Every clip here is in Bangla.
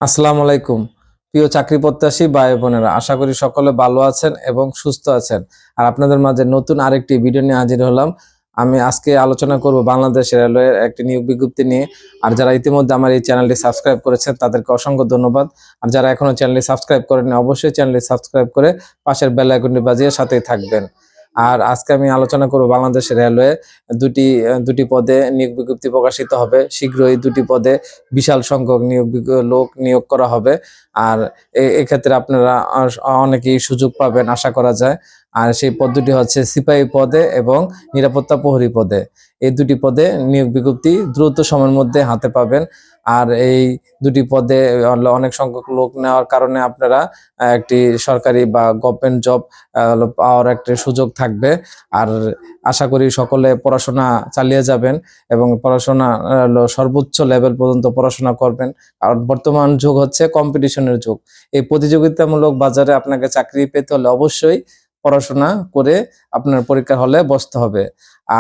আসসালামু আলাইকুম। প্রিয় চাকরি প্রত্যাশী ভাই বোনেরা, আশা করি সকলে ভালো আছেন এবং সুস্থ আছেন। আর আপনাদের মাঝে নতুন আরেকটি ভিডিও নিয়ে হাজির হলাম। আমি আজকে আলোচনা করব বাংলাদেশ রেলওয়ের একটি নিয়োগ বিজ্ঞপ্তি নিয়ে। আর যারা ইতিমধ্যে আমার এই চ্যানেলটি সাবস্ক্রাইব করেছেন তাদেরকে অসংখ্য ধন্যবাদ। আর যারা এখনো চ্যানেলটি সাবস্ক্রাইব করেননি অবশ্যই চ্যানেলটি সাবস্ক্রাইব করে পাশের বেল আইকনটি বাজিয়ে সাথেই থাকবেন। আর আজকে আমি আলোচনা করব বাংলাদেশ রেলওয়ে দুটি পদে নিয়োগ বিজ্ঞপ্তি প্রকাশিত হবে শীঘ্রই। দুটি পদে বিশাল সংখ্যক লোক নিয়োগ করা হবে। আর এক্ষেত্রে আপনারা অনেকেই সুযোগ পাবেন আশা করা যায়। আর সেই পদটি হচ্ছে সিপাহী পদে এবং নিরাপত্তা প্রহরী পদে। এই দুটি পদে নিয়োগ বিজ্ঞপ্তি দ্রুত সময়ের মধ্যে হাতে পাবেন। আর এই দুটি পদে অনেক সংখ্যক লোক নেওয়ার কারণে আপনারা একটি সরকারি বা গভর্নমেন্ট জব পাওয়ার একটি সুযোগ থাকবে। আর আশা করি সকলে পড়াশোনা চালিয়ে যাবেন এবং পড়াশোনা সর্বোচ্চ লেভেল পর্যন্ত পড়াশোনা করবেন। কারণ বর্তমান যুগ হচ্ছে কম্পিটিশনের যুগ। এই প্রতিযোগিতামূলক বাজারে আপনাকে চাকরি পেতে হলে অবশ্যই পড়াশোনা করে আপনার পরীক্ষার হলে বসতে হবে।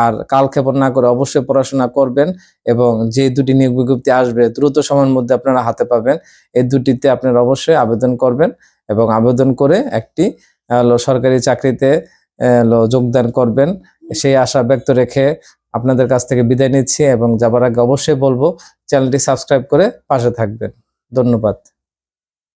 আর কালক্ষেপণ না করে অবশ্যই পড়াশোনা করবেন এবং যে দুটি নিয়োগ বিজ্ঞপ্তি আসবে দ্রুত সময়ের মধ্যে আপনারা হাতে পাবেন। এই দুটিতে আপনারা অবশ্যই আবেদন করবেন এবং আবেদন করে একটি সরকারি চাকরিতে যোগদান করবেন, সেই আশা ব্যক্ত রেখে আপনাদের কাছ থেকে বিদায় নিচ্ছি। এবং যাবার আগে অবশ্যই বলবো চ্যানেলটি সাবস্ক্রাইব করে পাশে থাকবেন। ধন্যবাদ।